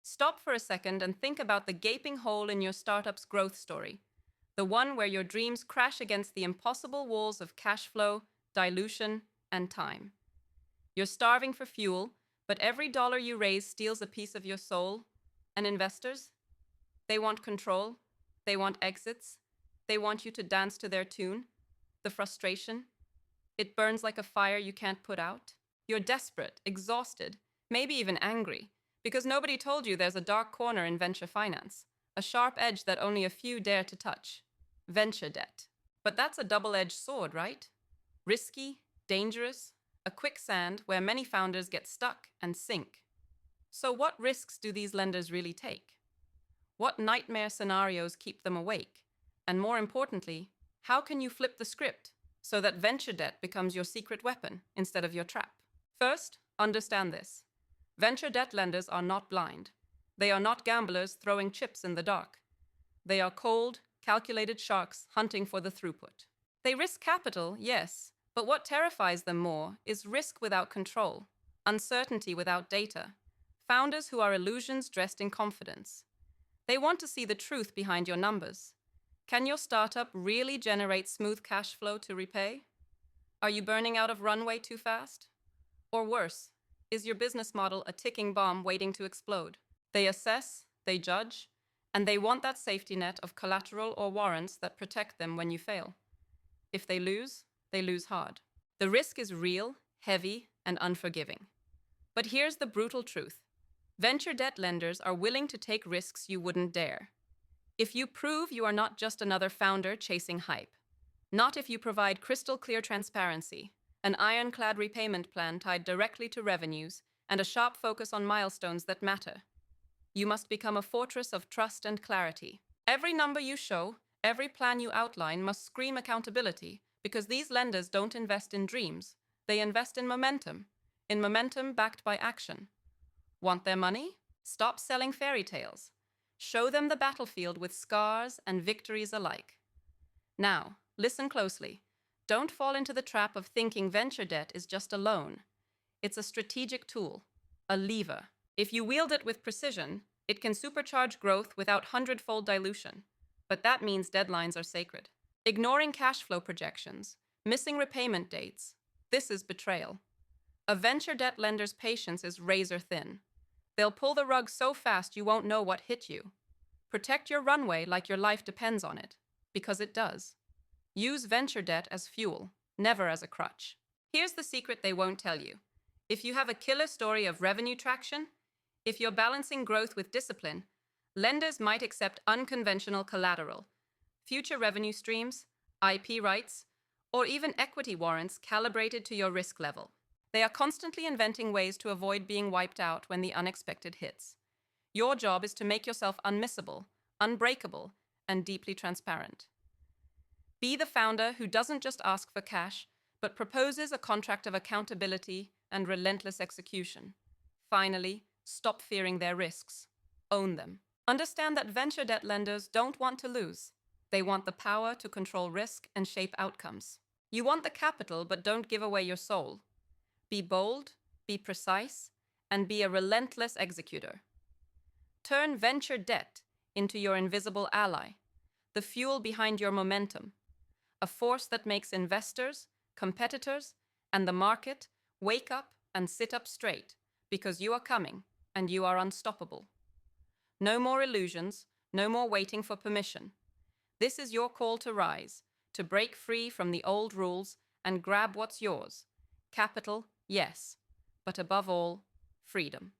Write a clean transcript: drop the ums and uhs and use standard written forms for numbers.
Stop for a second and think about the gaping hole in your startup's growth story, the one where your dreams crash against the impossible walls of cash flow, dilution, and time. You're starving for fuel, but every dollar you raise steals a piece of your soul. And investors? They want control. They want exits. They want you to dance to their tune. The frustration, it burns like a fire you can't put out. You're desperate, exhausted, maybe even angry, because nobody told you there's a dark corner in venture finance, a sharp edge that only a few dare to touch. Venture debt. But that's a double-edged sword, right? Risky, dangerous, a quicksand where many founders get stuck and sink. So what risks do these lenders really take? What nightmare scenarios keep them awake? And more importantly, how can you flip the script so that venture debt becomes your secret weapon instead of your trap? First, understand this. Venture debt lenders are not blind. They are not gamblers throwing chips in the dark. They are cold, calculated sharks hunting for the throughput. They risk capital, yes, but what terrifies them more is risk without control, uncertainty without data, founders who are illusions dressed in confidence. They want to see the truth behind your numbers. Can your startup really generate smooth cash flow to repay? Are you burning out of runway too fast? Or worse, is your business model a ticking bomb waiting to explode? They assess, they judge, and they want that safety net of collateral or warrants that protect them when you fail. If they lose hard. The risk is real, heavy, and unforgiving. But here's the brutal truth. Venture debt lenders are willing to take risks you wouldn't dare. If you prove you are not just another founder chasing hype, not if you provide crystal clear transparency, an ironclad repayment plan tied directly to revenues, and a sharp focus on milestones that matter. You must become a fortress of trust and clarity. Every number you show, every plan you outline must scream accountability, because these lenders don't invest in dreams. They invest in momentum backed by action. Want their money? Stop selling fairy tales. Show them the battlefield with scars and victories alike. Now, listen closely. Don't fall into the trap of thinking venture debt is just a loan. It's a strategic tool, a lever. If you wield it with precision, it can supercharge growth without hundredfold dilution. But that means deadlines are sacred. Ignoring cash flow projections, missing repayment dates, this is betrayal. A venture debt lender's patience is razor thin. They'll pull the rug so fast you won't know what hit you. Protect your runway like your life depends on it, because it does. Use venture debt as fuel, never as a crutch. Here's the secret they won't tell you. If you have a killer story of revenue traction, if you're balancing growth with discipline, lenders might accept unconventional collateral, future revenue streams, IP rights, or even equity warrants calibrated to your risk level. They are constantly inventing ways to avoid being wiped out when the unexpected hits. Your job is to make yourself unmissable, unbreakable, and deeply transparent. Be the founder who doesn't just ask for cash, but proposes a contract of accountability and relentless execution. Finally, stop fearing their risks. Own them. Understand that venture debt lenders don't want to lose. They want the power to control risk and shape outcomes. You want the capital, but don't give away your soul. Be bold, be precise, and be a relentless executor. Turn venture debt into your invisible ally, the fuel behind your momentum, a force that makes investors, competitors, and the market wake up and sit up straight, because you are coming and you are unstoppable. No more illusions, no more waiting for permission. This is your call to rise, to break free from the old rules and grab what's yours. Capital, yes, but above all, freedom.